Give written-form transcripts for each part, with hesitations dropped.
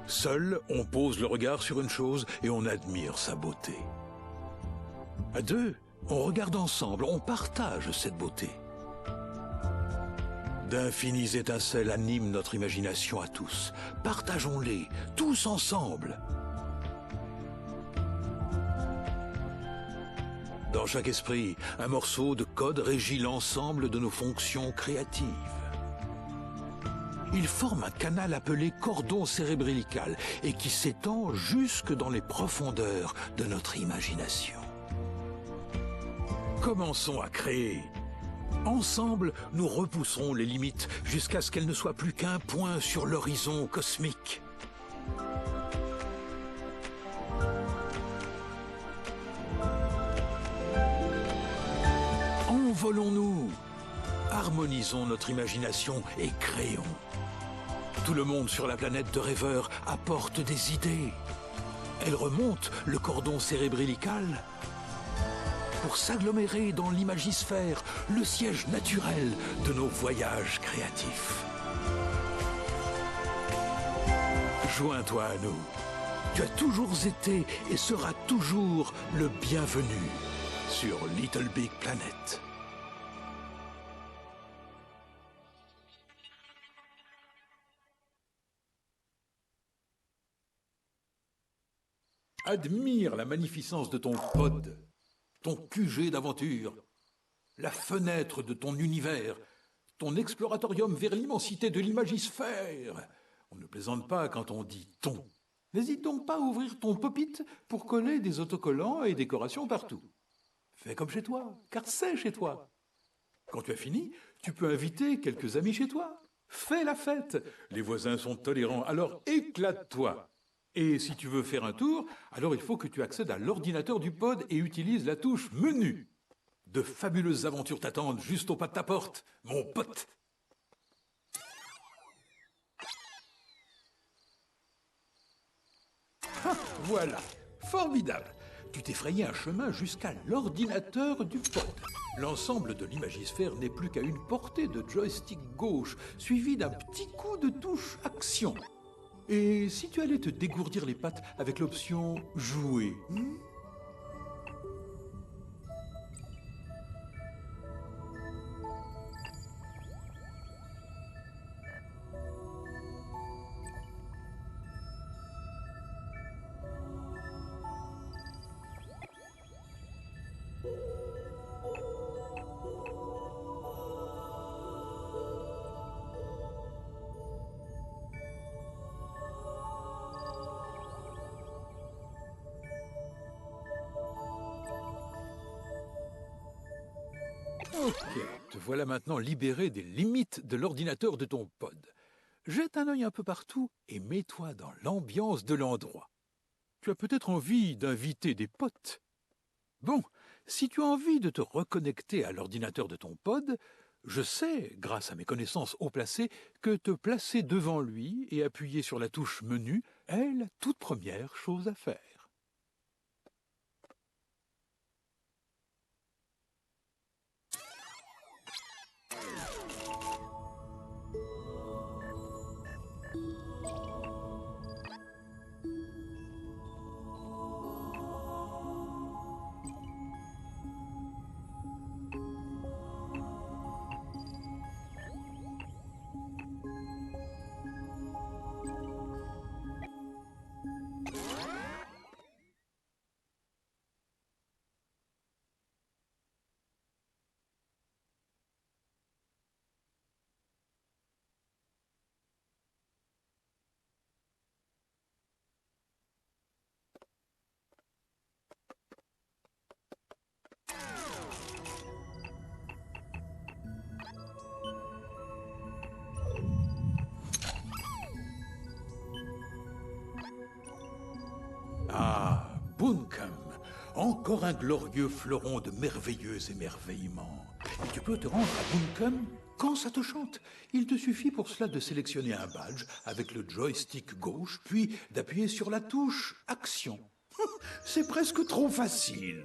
Seul, on pose le regard sur une chose et on admire sa beauté. À deux, on regarde ensemble, on partage cette beauté. D'infinies étincelles animent notre imagination à tous. Partageons-les, tous ensemble. Dans chaque esprit, un morceau de code régit l'ensemble de nos fonctions créatives. Il forme un canal appelé cordon cérébrillical et qui s'étend jusque dans les profondeurs de notre imagination. Commençons à créer. Ensemble, nous repousserons les limites jusqu'à ce qu'elles ne soient plus qu'un point sur l'horizon cosmique. Envolons-nous, harmonisons notre imagination et créons. Tout le monde sur la planète de rêveurs apporte des idées. Elles remontent le cordon cérébrillical pour s'agglomérer dans l'imagisphère, le siège naturel de nos voyages créatifs. Joins-toi à nous. Tu as toujours été et seras toujours le bienvenu sur Little Big Planet. Admire la magnificence de ton pod, ton QG d'aventure, la fenêtre de ton univers, ton exploratorium vers l'immensité de l'imagisphère. On ne plaisante pas quand on dit « ton ». N'hésite donc pas à ouvrir ton pop-it pour coller des autocollants et décorations partout. Fais comme chez toi, car c'est chez toi. Quand tu as fini, tu peux inviter quelques amis chez toi. Fais la fête. Les voisins sont tolérants, alors éclate-toi. Et si tu veux faire un tour, alors il faut que tu accèdes à l'ordinateur du pod et utilises la touche menu. De fabuleuses aventures t'attendent juste au pas de ta porte, mon pote. Ah, voilà, formidable. Tu t'es frayé un chemin jusqu'à l'ordinateur du pod. L'ensemble de l'imagisphère n'est plus qu'à une portée de joystick gauche, suivi d'un petit coup de touche action. Et si tu allais te dégourdir les pattes avec l'option « Jouer » Ok, te voilà maintenant libéré des limites de l'ordinateur de ton pod. Jette un œil un peu partout et mets-toi dans l'ambiance de l'endroit. Tu as peut-être envie d'inviter des potes. Bon, si tu as envie de te reconnecter à l'ordinateur de ton pod, je sais, grâce à mes connaissances haut placées, que te placer devant lui et appuyer sur la touche menu est la toute première chose à faire. Ah, Buncombe, encore un glorieux fleuron de merveilleux émerveillements. Et tu peux te rendre à Buncombe quand ça te chante. Il te suffit pour cela de sélectionner un badge avec le joystick gauche, puis d'appuyer sur la touche Action. C'est presque trop facile.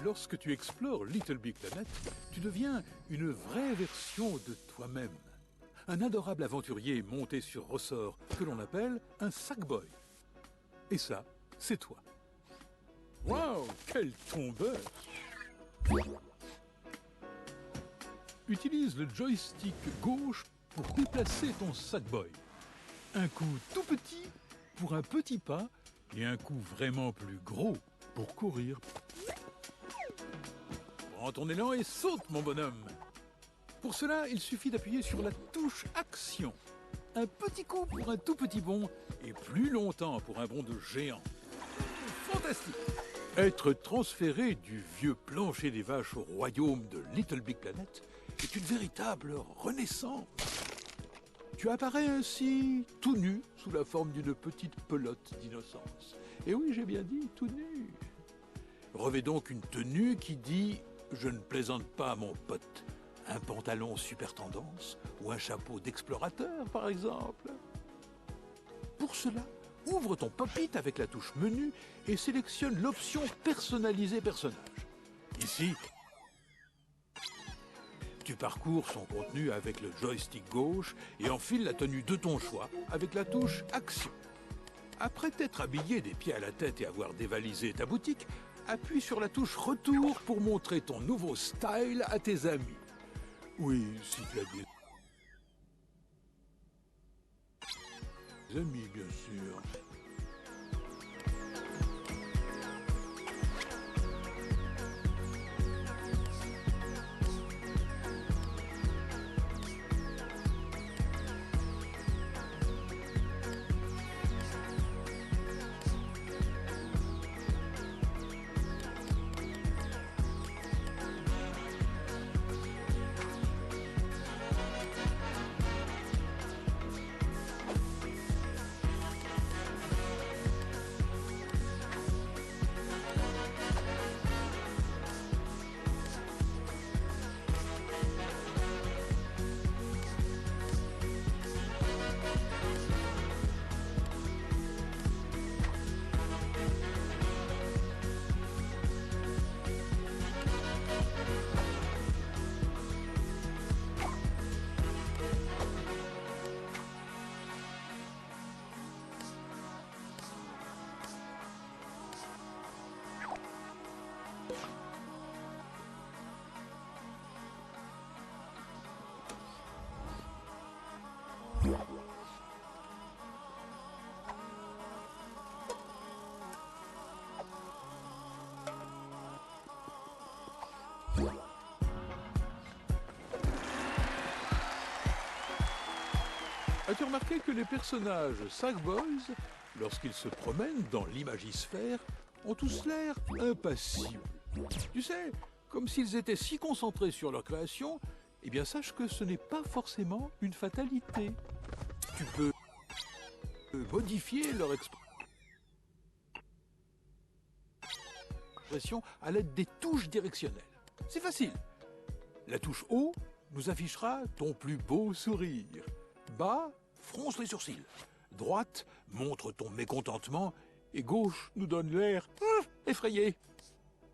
Lorsque tu explores Little Big Planet, tu deviens une vraie version de toi-même. Un adorable aventurier monté sur ressort que l'on appelle un Sackboy. Et ça, c'est toi. Waouh, quel tombeur! Utilise le joystick gauche pour déplacer ton Sackboy. Un coup tout petit pour un petit pas et un coup vraiment plus gros pour courir. Prends ton élan et saute, mon bonhomme. Pour cela, il suffit d'appuyer sur la touche Action. Un petit coup pour un tout petit bond et plus longtemps pour un bond de géant. Fantastique! Être transféré du vieux plancher des vaches au royaume de Little Big Planet est une véritable renaissance. Tu apparais ainsi tout nu sous la forme d'une petite pelote d'innocence. Et oui, j'ai bien dit tout nu. Revêt donc une tenue qui dit « Je ne plaisante pas, mon pote ». Un pantalon super tendance ou un chapeau d'explorateur, par exemple. Pour cela, ouvre ton pop-it avec la touche menu et sélectionne l'option personnaliser personnage. Ici, tu parcours son contenu avec le joystick gauche et enfiles la tenue de ton choix avec la touche Action. Après t'être habillé des pieds à la tête et avoir dévalisé ta boutique, appuie sur la touche Retour pour montrer ton nouveau style à tes amis. Oui, si tu as des amis, bien sûr. As-tu remarqué que les personnages Sackboys, lorsqu'ils se promènent dans l'imagisphère, ont tous l'air impassibles? Tu sais, comme s'ils étaient si concentrés sur leur création, eh bien sache que ce n'est pas forcément une fatalité. Tu peux modifier leur expression à l'aide des touches directionnelles. C'est facile. La touche haut nous affichera ton plus beau sourire. Bas, fronce les sourcils. Droite, montre ton mécontentement. Et gauche nous donne l'air effrayé.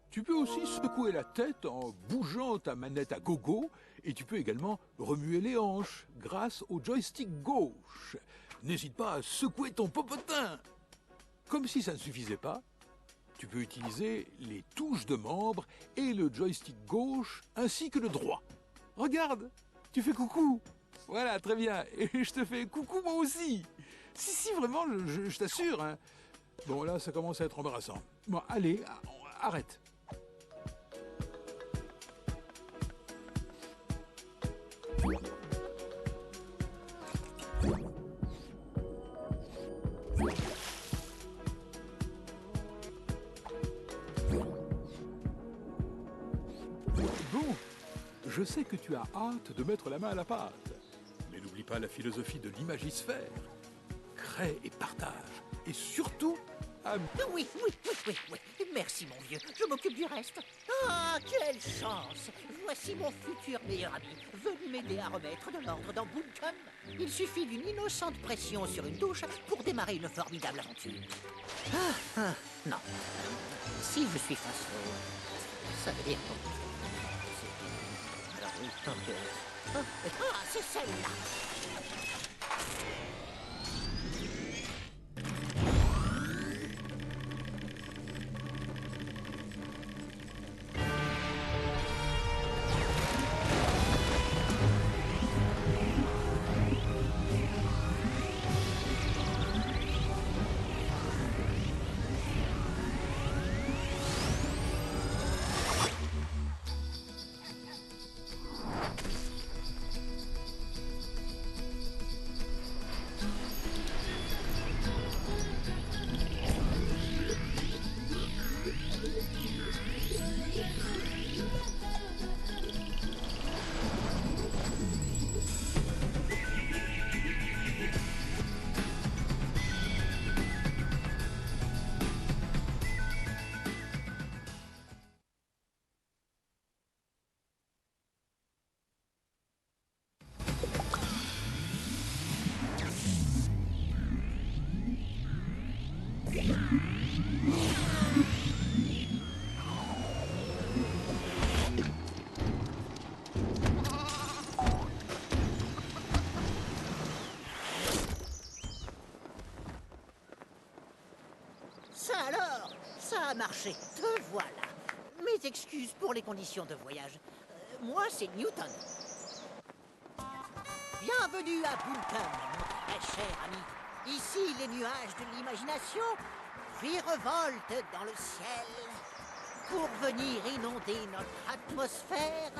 Tu peux aussi secouer la tête en bougeant ta manette à gogo. Et tu peux également remuer les hanches grâce au joystick gauche. N'hésite pas à secouer ton popotin. Comme si ça ne suffisait pas, tu peux utiliser les touches de membres et le joystick gauche ainsi que le droit. Regarde, tu fais coucou. Voilà, très bien. Et je te fais coucou moi aussi. Si, vraiment, je t'assure. Hein. Bon, là, ça commence à être embarrassant. Bon, allez, arrête. Bon, je sais que tu as hâte de mettre la main à la pâte. Mais n'oublie pas la philosophie de l'imagisphère. Crée et partage. Et surtout, Oui. Merci, mon vieux. Je m'occupe du reste. Ah, quelle chance! Voici mon futur meilleur ami, venu m'aider à remettre de l'ordre dans Boomtown. Il suffit d'une innocente pression sur une touche pour démarrer une formidable aventure. Non. Si je suis face Ça veut dire... Alors oui, tant que... Ah, c'est celle-là. Ça alors, ça a marché, te voilà. Mes excuses pour les conditions de voyage. Moi, c'est Newton. Bienvenue à Boonton, mon très cher ami. Ici, les nuages de l'imagination virevoltent dans le ciel pour venir inonder notre atmosphère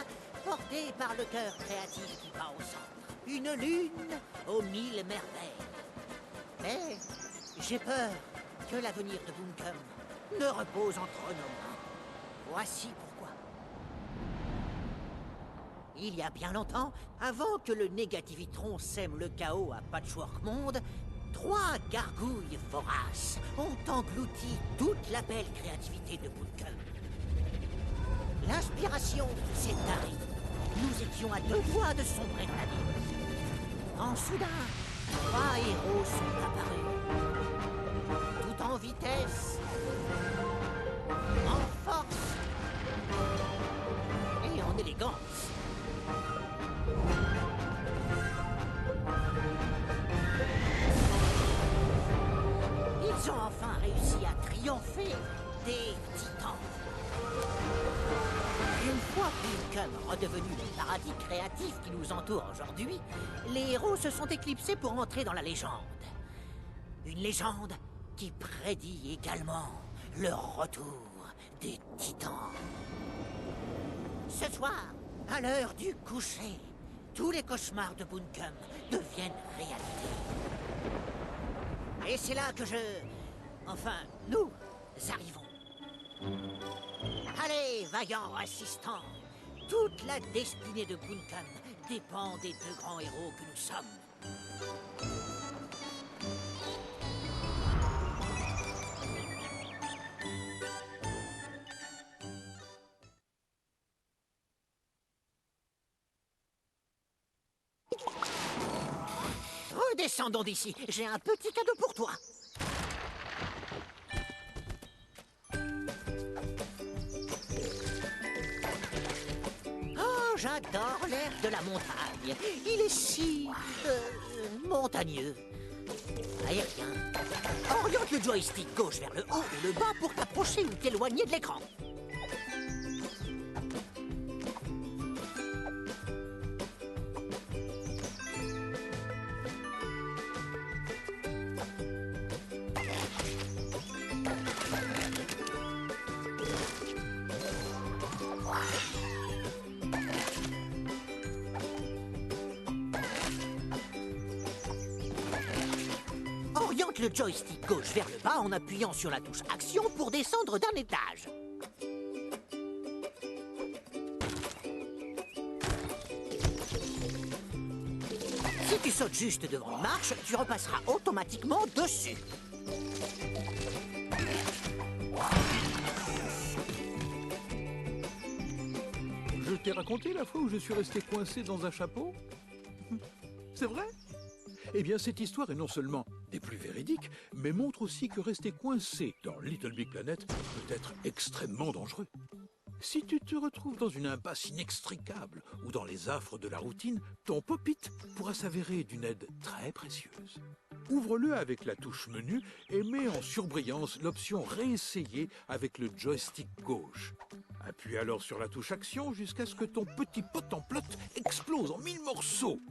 portée par le cœur créatif qui bat au centre. Une lune aux 1000 merveilles. Mais j'ai peur que l'avenir de Buncombe ne repose entre nos mains. Voici pourquoi. Il y a bien longtemps, avant que le Négativitron sème le chaos à Patchwork Monde, 3 gargouilles voraces ont englouti toute la belle créativité de Buncombe. L'inspiration s'est tarie. Nous étions à 2 doigts de sombrer dans l'abîme. En soudain, 3 héros sont apparus. Tout en vitesse, en force et en élégance. Ils ont enfin réussi à triompher des titans. Une fois Buncombe redevenu le paradis créatif qui nous entoure aujourd'hui, les héros se sont éclipsés pour entrer dans la légende. Une légende qui prédit également le retour des titans. Ce soir, à l'heure du coucher, tous les cauchemars de Buncombe deviennent réalité. Et c'est là que enfin, nous arrivons. Allez, vaillants assistants, toute la destinée de Buncombe dépend des 2 grands héros que nous sommes. Redescendons d'ici, j'ai un petit cadeau pour toi. Oh, j'adore l'air de la montagne. Il est si... montagneux. Aérien. Oriente le joystick gauche vers le haut ou le bas pour t'approcher ou t'éloigner de l'écran. Oriente le joystick gauche vers le bas en appuyant sur la touche Action pour descendre d'un étage. Si tu sautes juste devant une marche, tu repasseras automatiquement dessus. Je t'ai raconté la fois où je suis resté coincé dans un chapeau? C'est vrai? Eh bien, cette histoire est non seulement des plus véridiques, mais montre aussi que rester coincé dans Little Big Planet peut être extrêmement dangereux. Si tu te retrouves dans une impasse inextricable ou dans les affres de la routine, ton pop-it pourra s'avérer d'une aide très précieuse. Ouvre-le avec la touche menu et mets en surbrillance l'option réessayer avec le joystick gauche. Appuie alors sur la touche action jusqu'à ce que ton petit pot en plot explose en 1000 morceaux.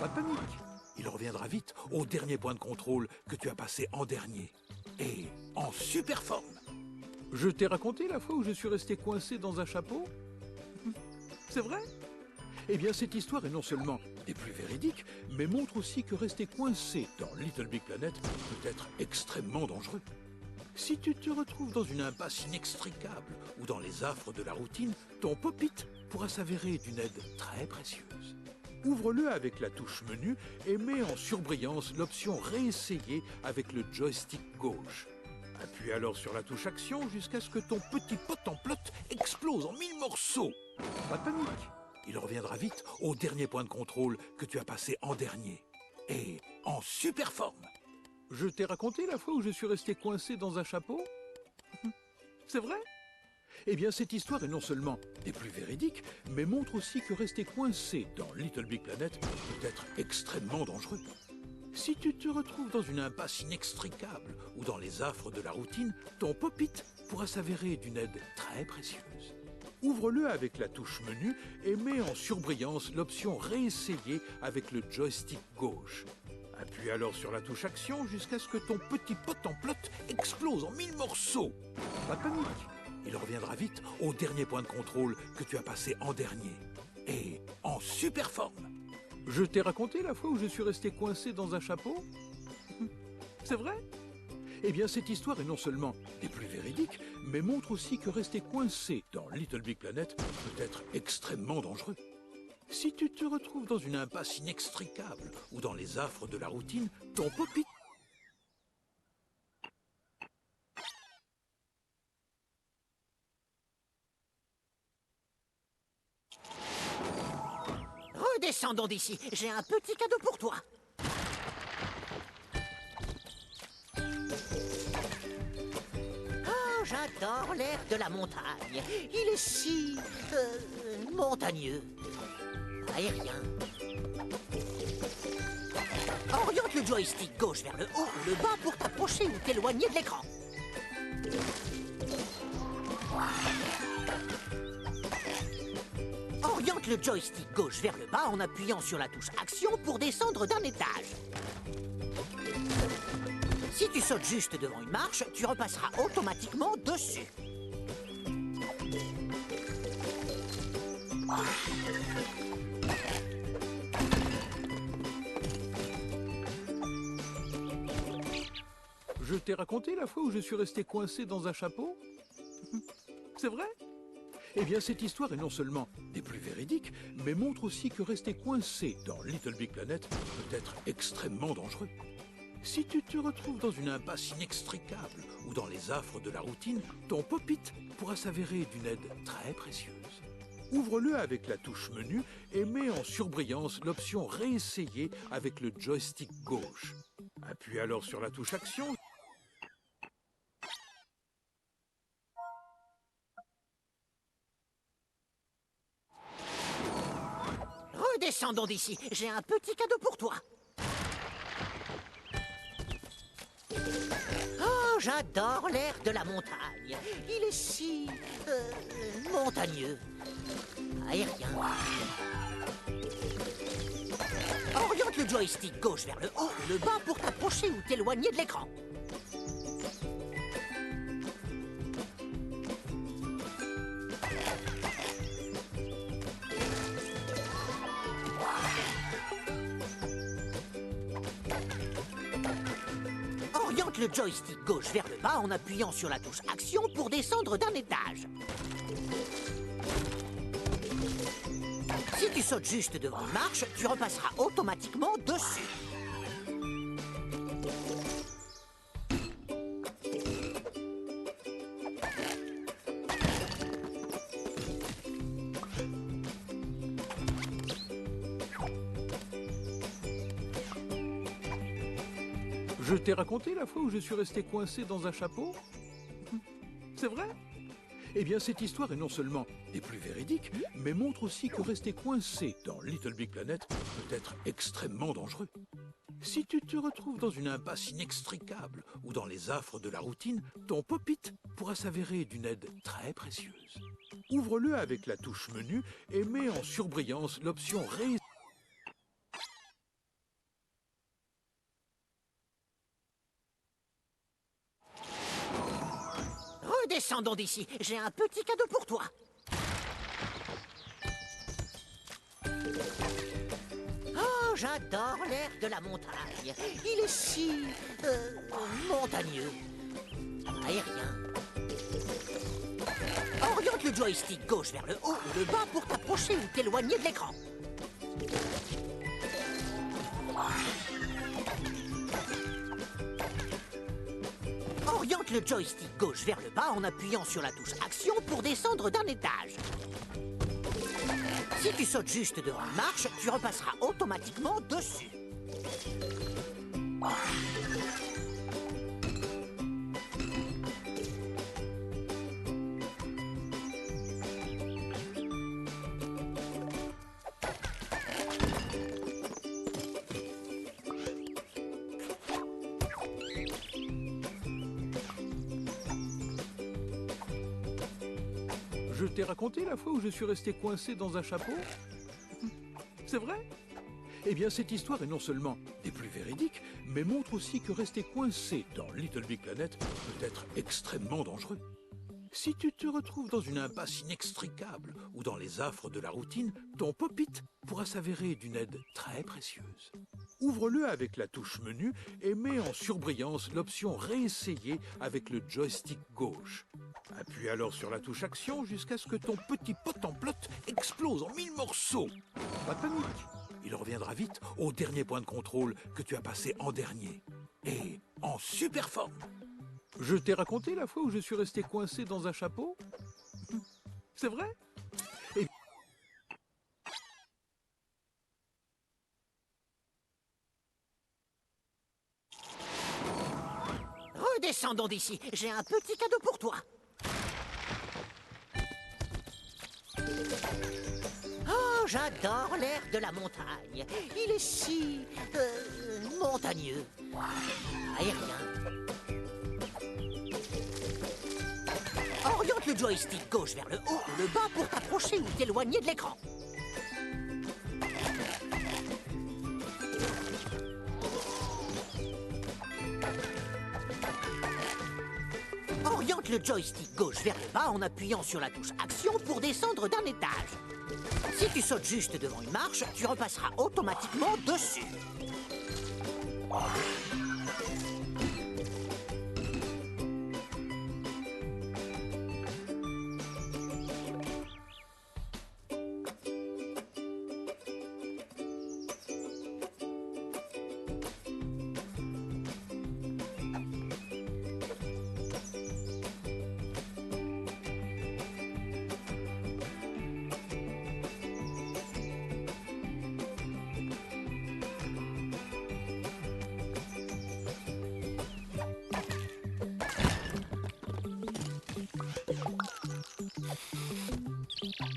Pas de panique, il reviendra vite au dernier point de contrôle que tu as passé en dernier. Et en super forme. Je t'ai raconté la fois où je suis resté coincé dans un chapeau? C'est vrai? Eh bien, cette histoire est non seulement des plus véridiques, mais montre aussi que rester coincé dans Little Big Planet peut être extrêmement dangereux. Si tu te retrouves dans une impasse inextricable ou dans les affres de la routine, ton pop-it pourra s'avérer d'une aide très précieuse. Ouvre-le avec la touche menu et mets en surbrillance l'option réessayer avec le joystick gauche. Appuie alors sur la touche action jusqu'à ce que ton petit pot en plot explose en 1000 morceaux. Pas de panique, il reviendra vite au dernier point de contrôle que tu as passé en dernier. Et en super forme. Je t'ai raconté la fois où je suis resté coincé dans un chapeau? C'est vrai? Eh bien, cette histoire est non seulement des plus véridiques, mais montre aussi que rester coincé dans Little Big Planet peut être extrêmement dangereux. Si tu te retrouves dans une impasse inextricable ou dans les affres de la routine, ton pop-it pourra s'avérer d'une aide très précieuse. Ouvre-le avec la touche menu et mets en surbrillance l'option réessayer avec le joystick gauche. Appuie alors sur la touche action jusqu'à ce que ton petit pot en plot explose en 1000 morceaux. Pas de panique, il reviendra vite au dernier point de contrôle que tu as passé en dernier. Et en super forme. Je t'ai raconté la fois où je suis resté coincé dans un chapeau? C'est vrai? Eh bien, cette histoire est non seulement des plus véridiques, mais montre aussi que rester coincé dans Little Big Planet peut être extrêmement dangereux. Si tu te retrouves dans une impasse inextricable ou dans les affres de la routine, ton pop-it... Redescendons d'ici, j'ai un petit cadeau pour toi. Oh, j'adore l'air de la montagne. Il est si... montagneux. Aérien. Oriente le joystick gauche vers le haut ou le bas pour t'approcher ou t'éloigner de l'écran. Oriente le joystick gauche vers le bas en appuyant sur la touche action pour descendre d'un étage. Si tu sautes juste devant une marche, tu repasseras automatiquement dessus. Je t'ai raconté la fois où je suis resté coincé dans un chapeau? C'est vrai? Eh bien, cette histoire est non seulement des plus véridiques, mais montre aussi que rester coincé dans Little Big Planet peut être extrêmement dangereux. Si tu te retrouves dans une impasse inextricable ou dans les affres de la routine, ton pop-it pourra s'avérer d'une aide très précieuse. Ouvre-le avec la touche menu et mets en surbrillance l'option réessayer avec le joystick gauche. Appuie alors sur la touche action. Redescendons d'ici, j'ai un petit cadeau pour toi. Oh, j'adore l'air de la montagne. Il est si... montagneux. Aérien. Oriente le joystick gauche vers le haut ou le bas pour t'approcher ou t'éloigner de l'écran. Oriente le joystick gauche vers le bas en appuyant sur la touche action pour descendre d'un étage. Si tu sautes juste devant une marche, tu repasseras automatiquement dessus. Je t'ai raconté la fois où je suis resté coincé dans un chapeau? C'est vrai? Eh bien, cette histoire est non seulement des plus véridiques, mais montre aussi que rester coincé dans Little Big Planet peut être extrêmement dangereux. Si tu te retrouves dans une impasse inextricable ou dans les affres de la routine, ton pop-it pourra s'avérer d'une aide très précieuse. Ouvre-le avec la touche menu et mets en surbrillance l'option Ré. Redescendons d'ici, j'ai un petit cadeau pour toi. Oh, j'adore l'air de la montagne. Il est si... montagneux. Aérien. Oriente le joystick gauche vers le haut ou le bas pour t'approcher ou t'éloigner de l'écran. Oriente le joystick gauche vers le bas en appuyant sur la touche Action pour descendre d'un étage. Si tu sautes juste devant une marche, tu repasseras automatiquement dessus. Je t'ai raconté la fois où je suis resté coincé dans un chapeau? C'est vrai? Eh bien, cette histoire est non seulement des plus véridiques, mais montre aussi que rester coincé dans Little Big Planet peut être extrêmement dangereux. Si tu te retrouves dans une impasse inextricable ou dans les affres de la routine, ton pop-it pourra s'avérer d'une aide très précieuse. Ouvre-le avec la touche menu et mets en surbrillance l'option Réessayer avec le joystick gauche. Appuie alors sur la touche Action jusqu'à ce que ton petit pot en plot explose en 1000 morceaux. Pas de panique, il reviendra vite au dernier point de contrôle que tu as passé en dernier. Et en super forme. Je t'ai raconté la fois où je suis resté coincé dans un chapeau? C'est vrai? Et... Redescendons d'ici, j'ai un petit cadeau pour toi. Oh, j'adore l'air de la montagne. Il est si... montagneux. Aérien. Oriente le joystick gauche vers le haut ou le bas pour t'approcher ou t'éloigner de l'écran. Oriente le joystick gauche vers le bas en appuyant sur la touche Action pour descendre d'un étage. Si tu sautes juste devant une marche, tu repasseras automatiquement dessus.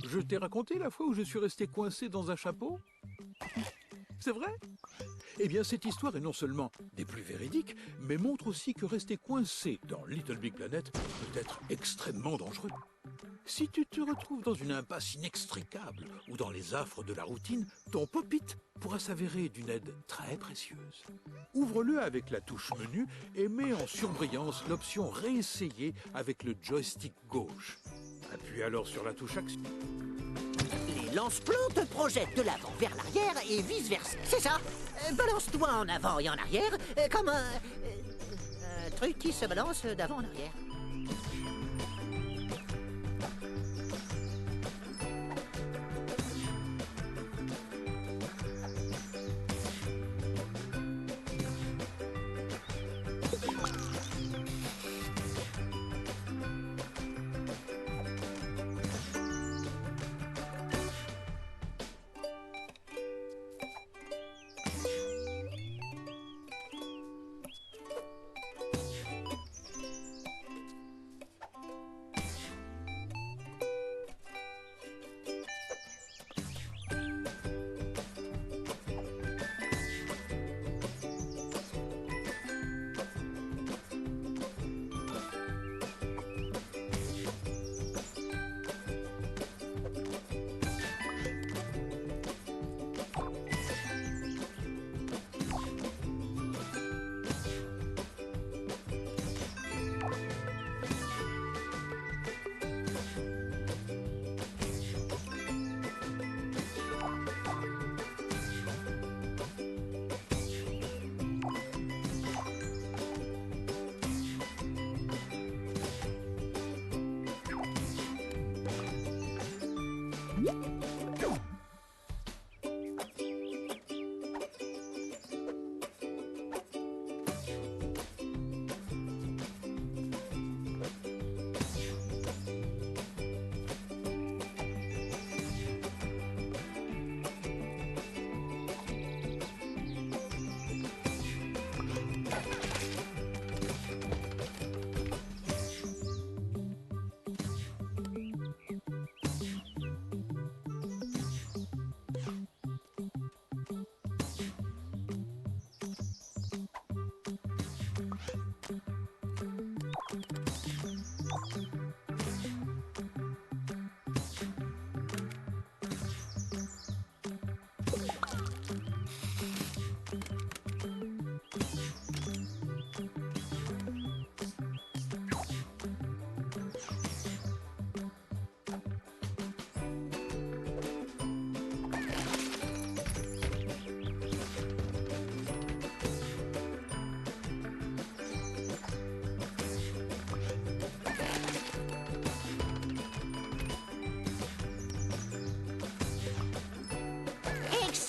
Je t'ai raconté la fois où je suis resté coincé dans un chapeau? C'est vrai? Eh bien, cette histoire est non seulement des plus véridiques, mais montre aussi que rester coincé dans Little Big Planet peut être extrêmement dangereux. Si tu te retrouves dans une impasse inextricable ou dans les affres de la routine, ton pop-it pourra s'avérer d'une aide très précieuse. Ouvre-le avec la touche menu et mets en surbrillance l'option Réessayer avec le joystick gauche. Appuie alors sur la touche Action. Les lance-plans te projettent de l'avant vers l'arrière et vice-versa. C'est ça. Balance-toi en avant et en arrière, comme un truc qui se balance d'avant en arrière.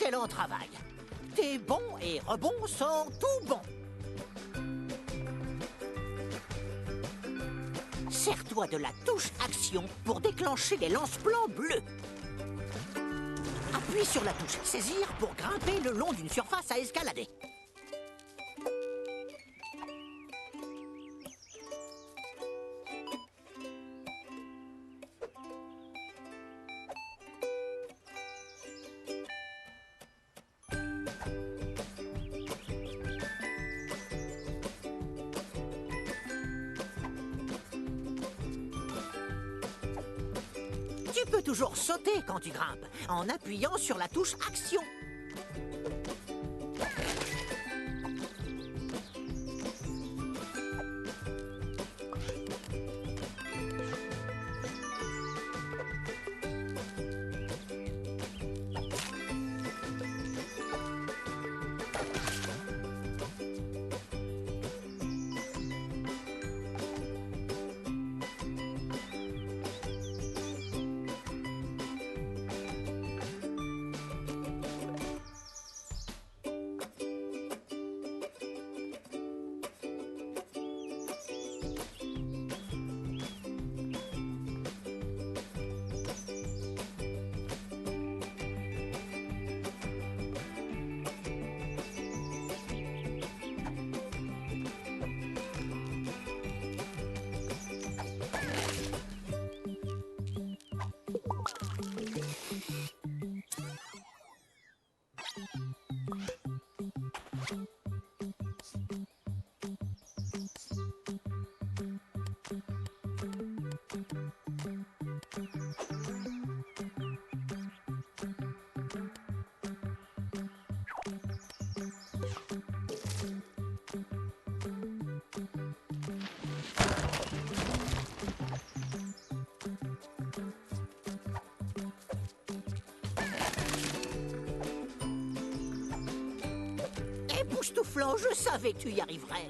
Excellent travail. Tes bons et rebonds sont tout bons. Sers-toi de la touche action pour déclencher les lance-plans bleus. Appuie sur la touche saisir pour grimper le long d'une surface à escalader. Tu peux toujours sauter quand tu grimpes, en appuyant sur la touche action. Époustouflant, je savais que tu y arriverais.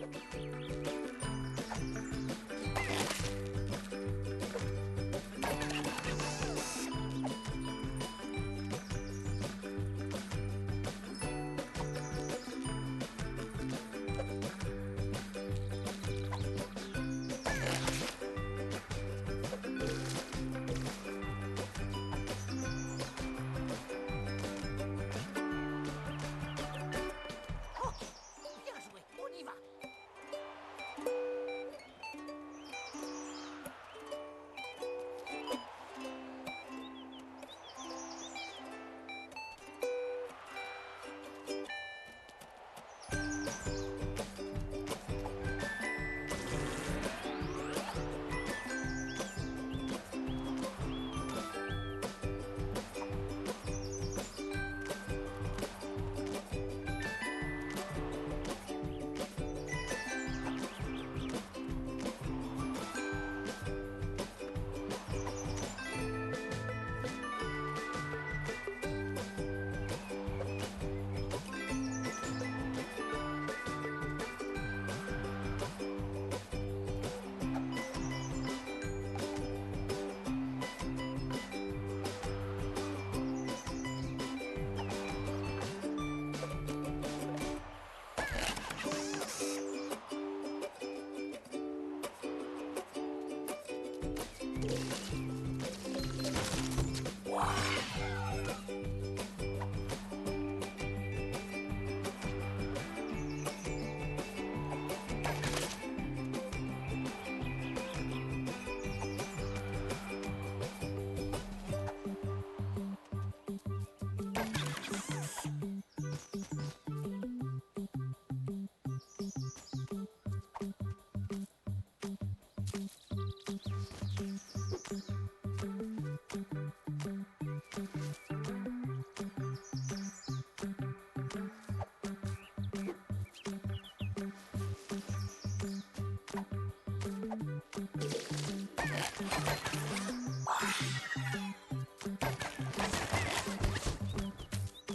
Bien joué, on y va.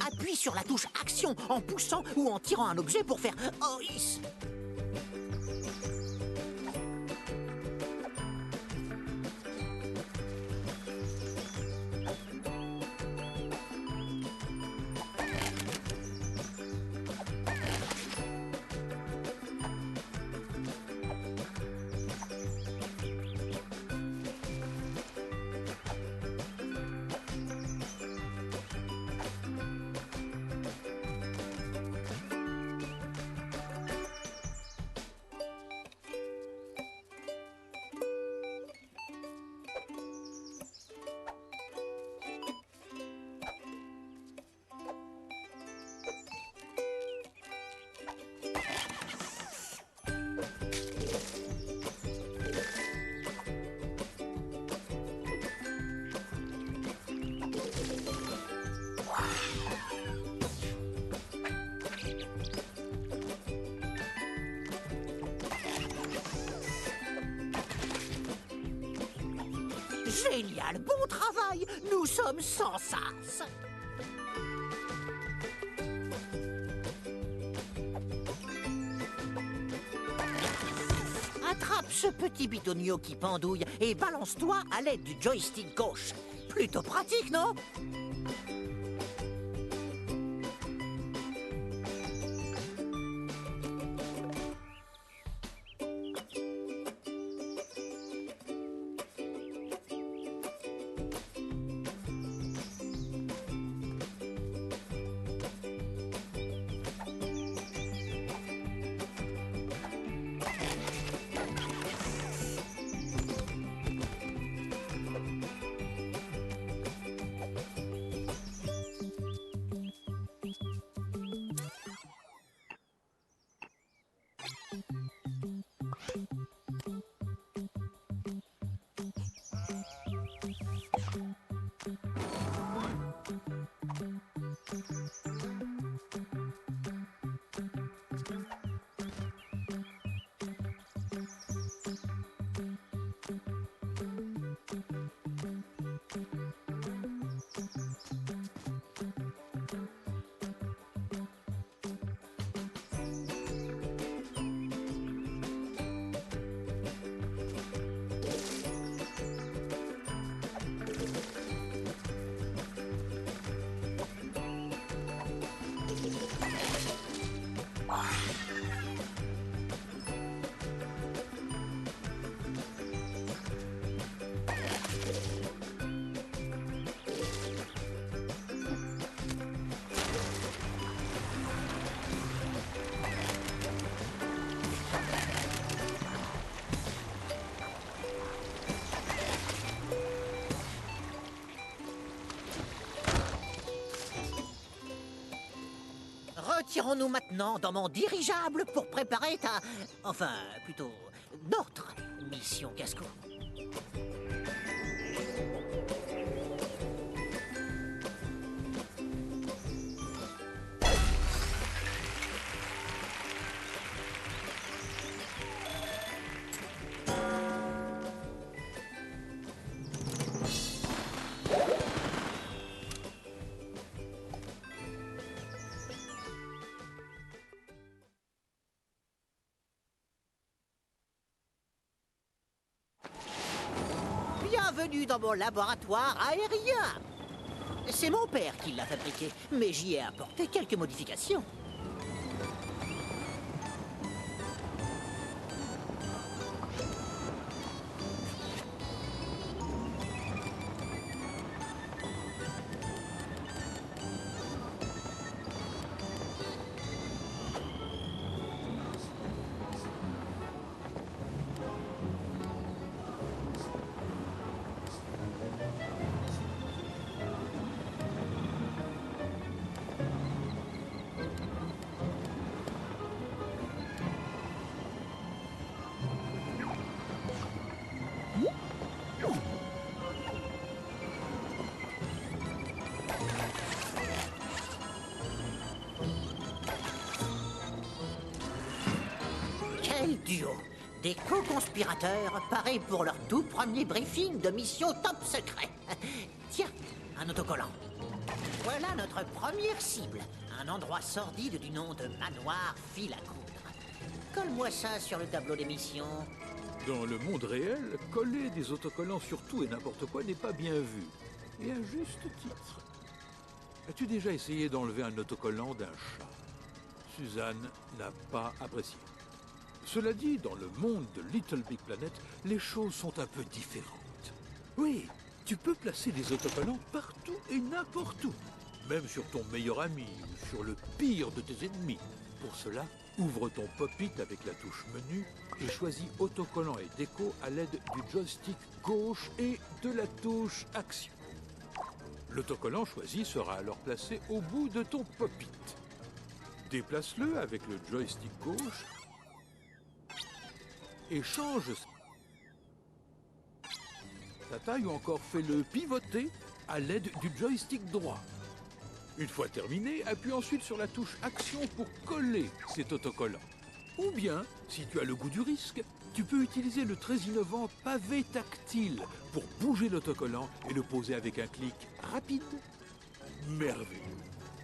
Appuie sur la touche action en poussant ou en tirant un objet pour faire OIS. Génial, bon travail. Nous sommes sans sas. Attrape ce petit bitonio qui pendouille et balance-toi à l'aide du joystick gauche. Plutôt pratique, non? Retirons-nous maintenant dans mon dirigeable pour préparer ta... Enfin, plutôt, notre mission Casco. Bienvenue dans mon laboratoire aérien. C'est mon père qui l'a fabriqué, mais j'y ai apporté quelques modifications. Quel duo! Des co-conspirateurs parés pour leur tout premier briefing de mission top secret. Tiens, un autocollant. Voilà notre première cible. Un endroit sordide du nom de manoir fil à coudre. Colle-moi ça sur le tableau des missions. Dans le monde réel, coller des autocollants sur tout et n'importe quoi n'est pas bien vu. Et à juste titre. As-tu déjà essayé d'enlever un autocollant d'un chat? Suzanne n'a pas apprécié. Cela dit, dans le monde de Little Big Planet, les choses sont un peu différentes. Oui, tu peux placer des autocollants partout et n'importe où. Même sur ton meilleur ami ou sur le pire de tes ennemis. Pour cela, ouvre ton pop-it avec la touche menu et choisis autocollant et déco à l'aide du joystick gauche et de la touche action. L'autocollant choisi sera alors placé au bout de ton pop-it. Déplace-le avec le joystick gauche et change sa taille ou encore fais-le pivoter à l'aide du joystick droit. Une fois terminé, appuie ensuite sur la touche action pour coller cet autocollant. Ou bien, si tu as le goût du risque, Tu peux utiliser le très innovant pavé tactile pour bouger l'autocollant et le poser avec un clic rapide. Merveilleux.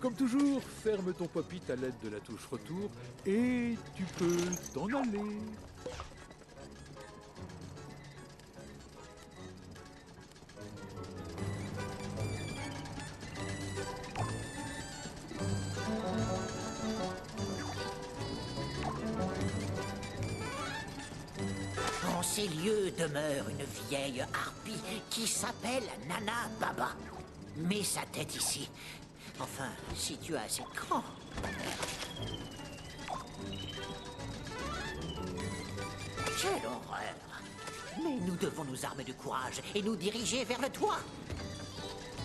Comme toujours, ferme ton pop-it à l'aide de la touche retour et tu peux t'en aller. En ces lieux demeure une vieille harpie qui s'appelle Nana Baba. Mets sa tête ici. Enfin, si tu as assez de cran. Quelle horreur! Mais nous devons nous armer de courage et nous diriger vers le toit.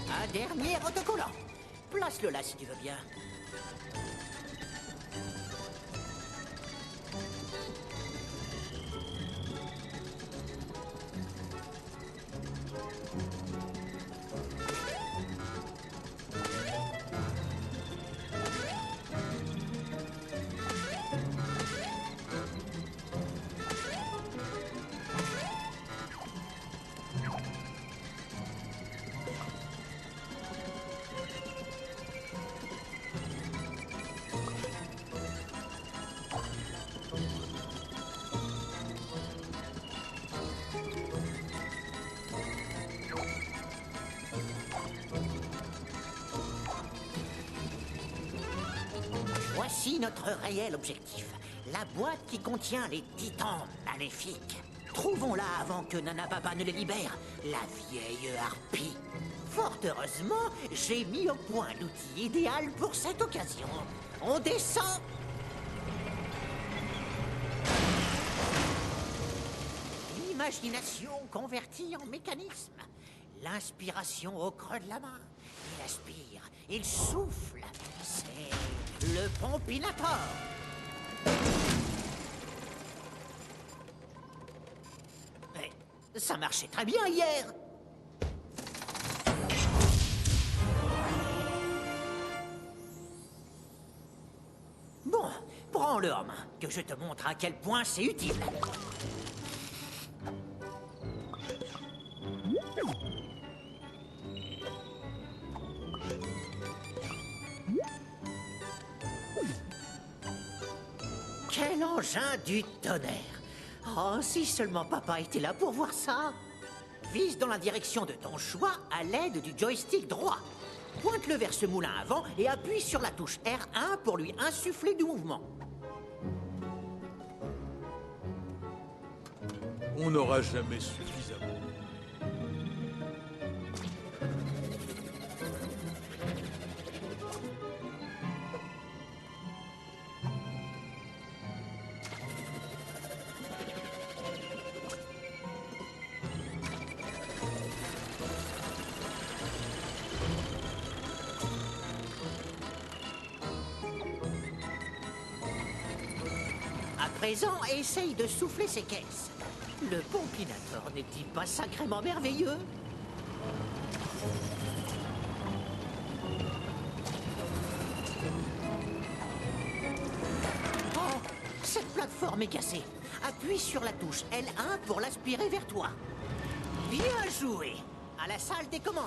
Un dernier autocollant. Place-le là si tu veux bien. Voici notre réel objectif. La boîte qui contient les titans maléfiques. Trouvons-la avant que Nana Baba ne les libère. La vieille harpie. Fort heureusement, j'ai mis au point l'outil idéal pour cette occasion. On descend. L'imagination convertie en mécanisme. L'inspiration au creux de la main. Il aspire, il souffle. C'est le Pompinator. Mais ça marchait très bien hier. Bon, prends-le en main, que je te montre à quel point c'est utile. Quel engin du tonnerre! Oh, si seulement papa était là pour voir ça! Vise dans la direction de ton choix à l'aide du joystick droit. Pointe-le vers ce moulin avant et appuie sur la touche R1 pour lui insuffler du mouvement. On n'aura jamais suffisamment. À présent, essaye de souffler ses caisses. Le Pompinator n'est-il pas sacrément merveilleux? Oh, cette plateforme est cassée. Appuie sur la touche L1 pour l'aspirer vers toi. Bien joué! À la salle des commandes.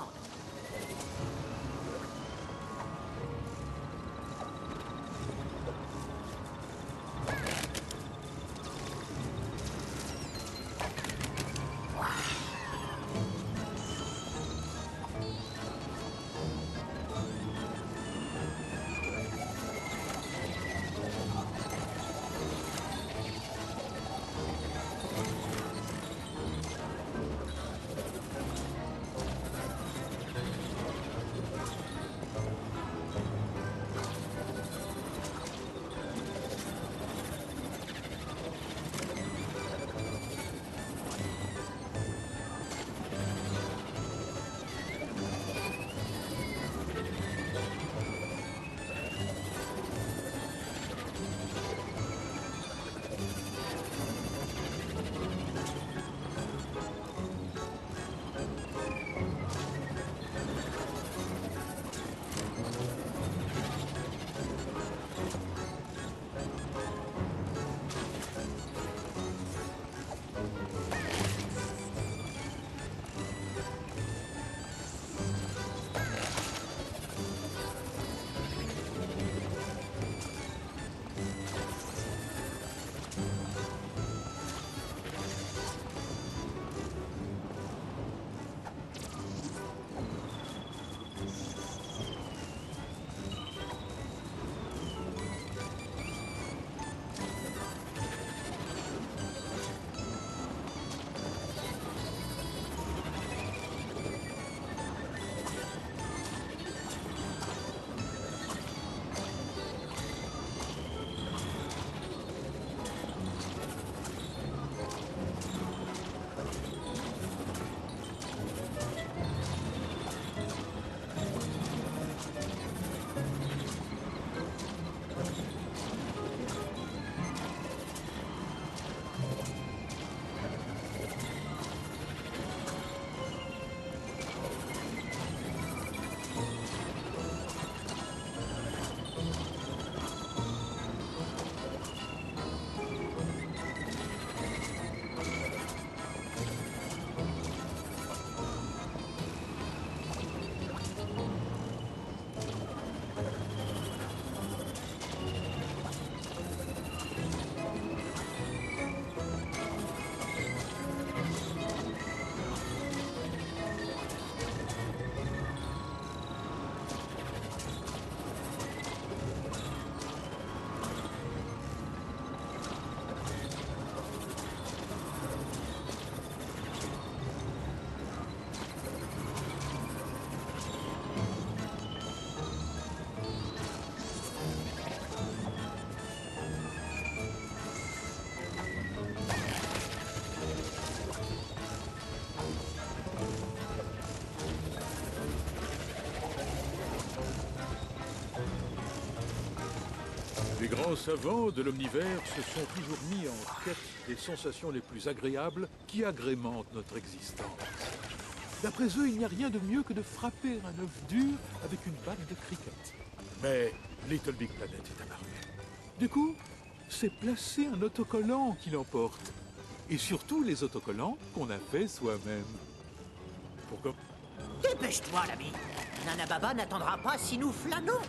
Les grands savants de l'omnivers se sont toujours mis en quête des sensations les plus agréables qui agrémentent notre existence. D'après eux, il n'y a rien de mieux que de frapper un œuf dur avec une batte de cricket. Mais Little Big Planet est apparu. Du coup, c'est placer un autocollant qui l'emporte. Et surtout les autocollants qu'on a fait soi-même. Pourquoi? Dépêche-toi, l'ami. Nana Baba n'attendra pas si nous flânons.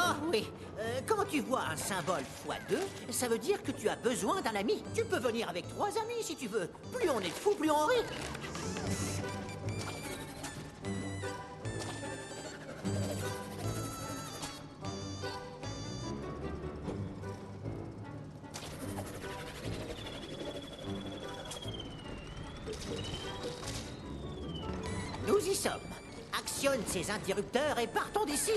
Oh oui, quand tu vois un symbole x2, ça veut dire que tu as besoin d'un ami. Tu peux venir avec 3 amis si tu veux. Plus on est de fous, plus on rit. Nous y sommes. Actionne ces interrupteurs et partons d'ici.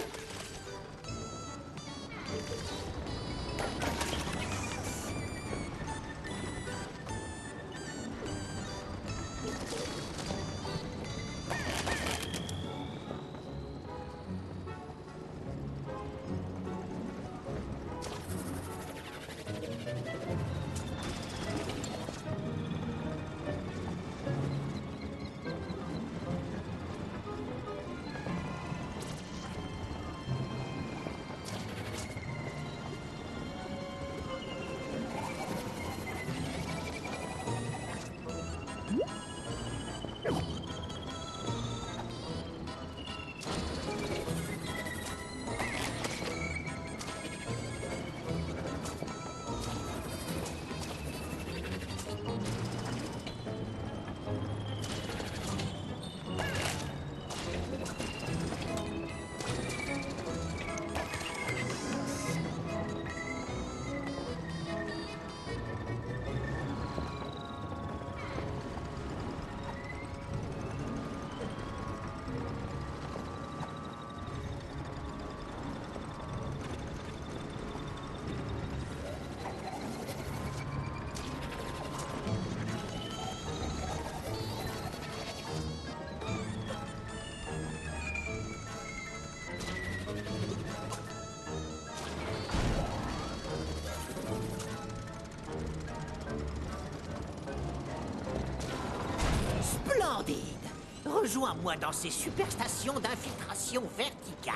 Splendide! Rejoins-moi dans ces superstations d'infiltration verticale.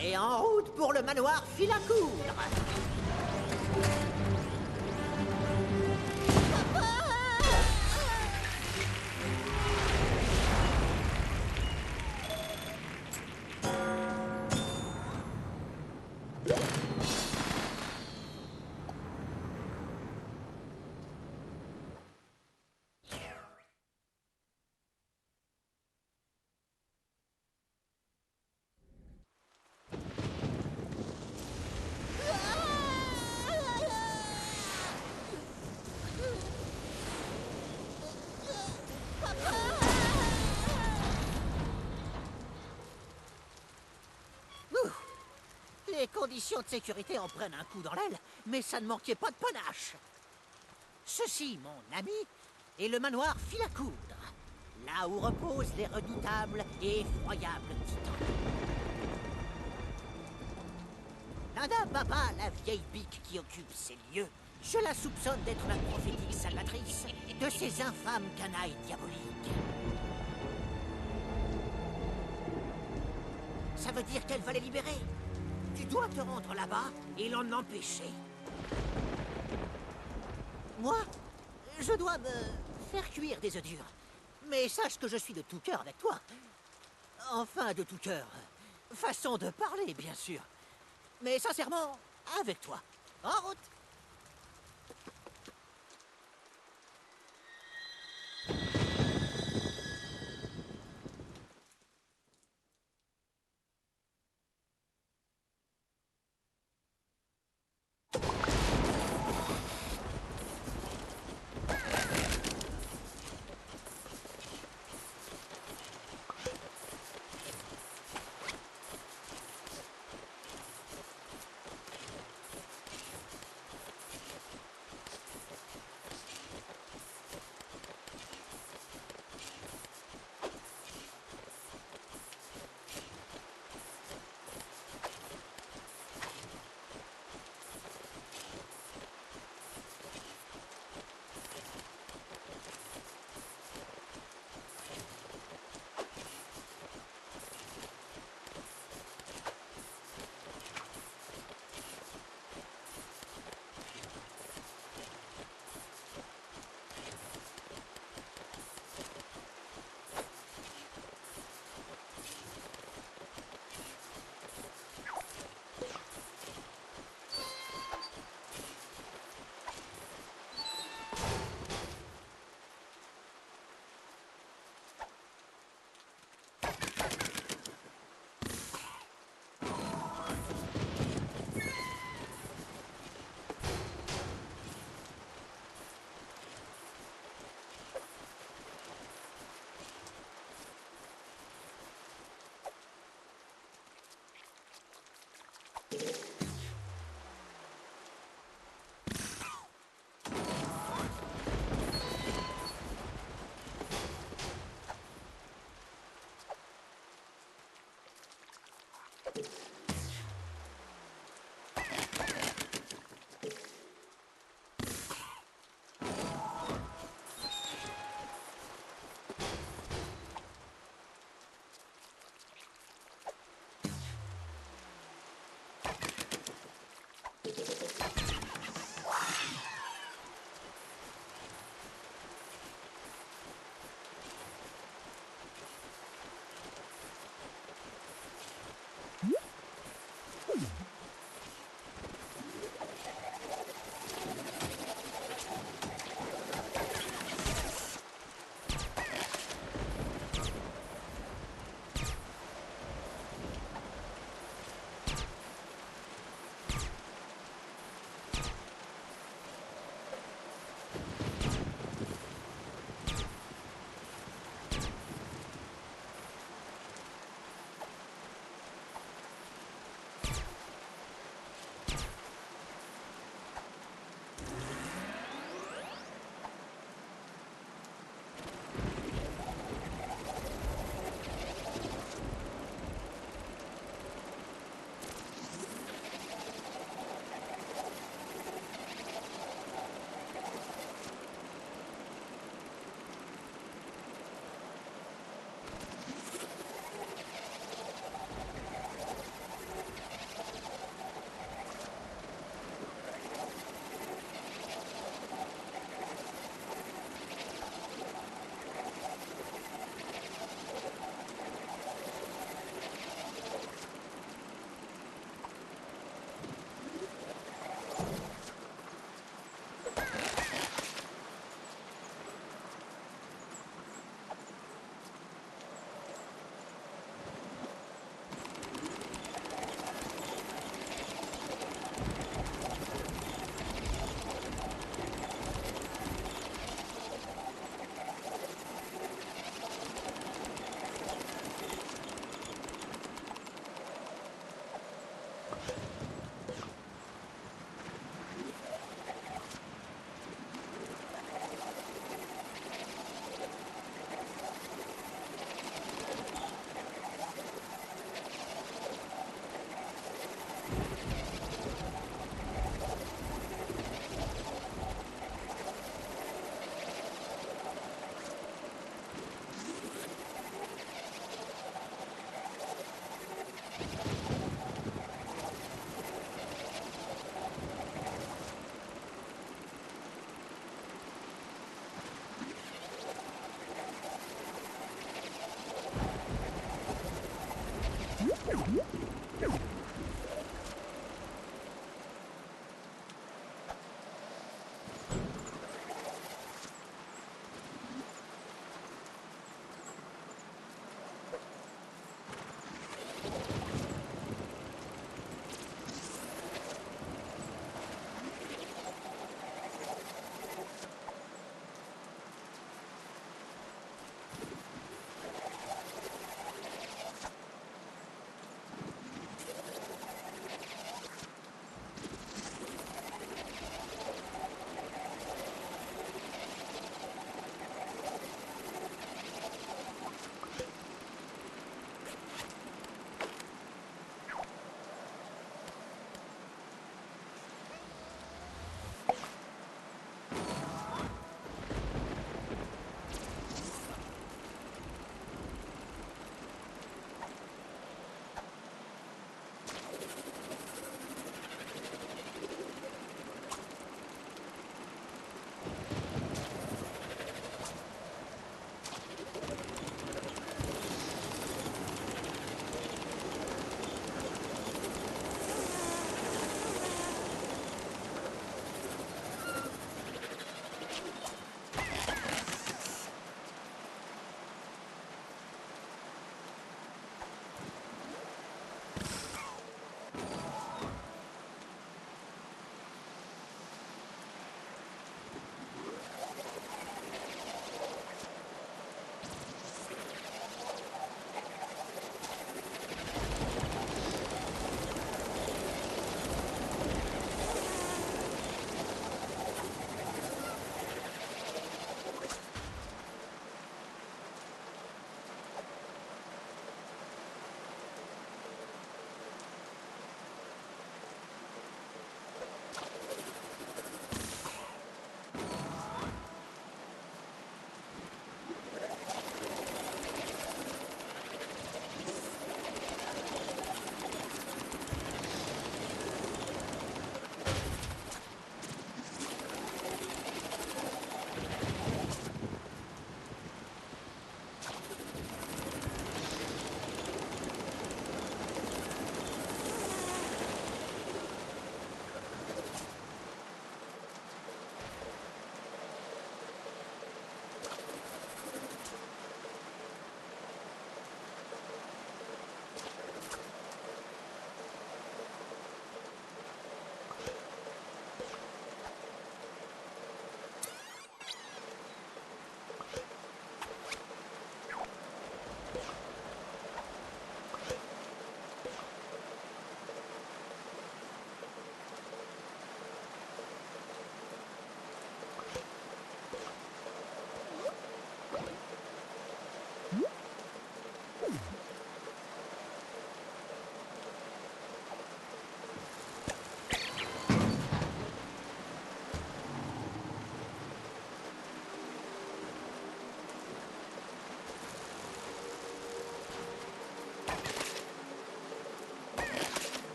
Et en route pour le manoir Filacourdre. Les conditions de sécurité en prennent un coup dans l'aile, mais ça ne manquait pas de panache. Ceci, mon ami, est le manoir Filacourdre, là où reposent les redoutables et effroyables titans. Nana Baba, la vieille bique qui occupe ces lieux, je la soupçonne d'être la prophétique salvatrice de ces infâmes canailles diaboliques. Ça veut dire qu'elle va les libérer. Tu dois te rendre là-bas et l'en empêcher. Moi, je dois me faire cuire des œufs durs. Mais sache que je suis de tout cœur avec toi. Enfin, de tout cœur. Façon de parler, bien sûr. Mais sincèrement, avec toi. En route!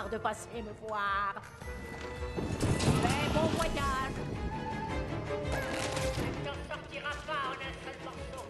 hasard de passer me voir. Mais bon voyage. Tu n'en sortiras pas en un seul morceau.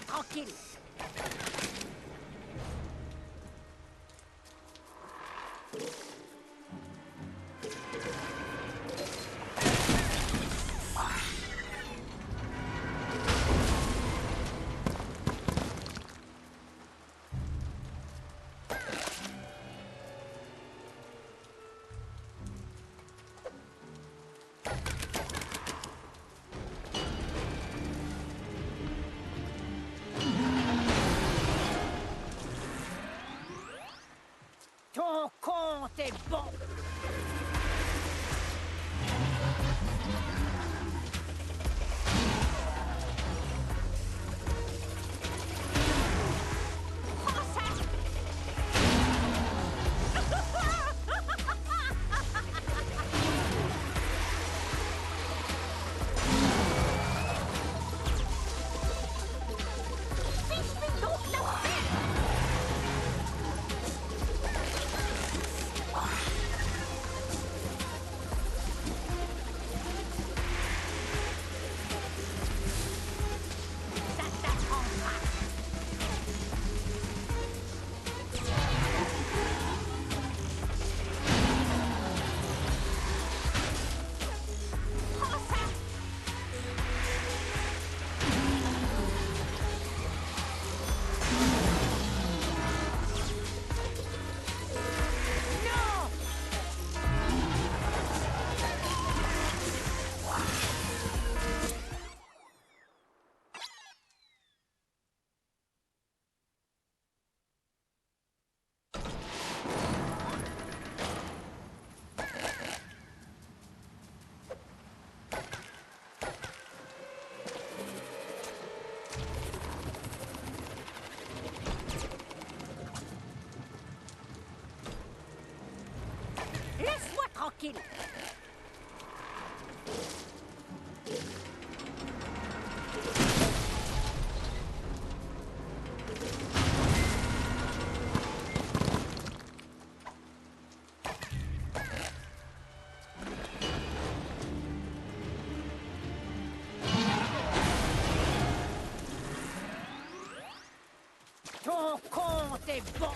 tranquille. Ton compte est bon. Prends ça. Fiche-lui donc la paix. tranquille. Ton compte est bon.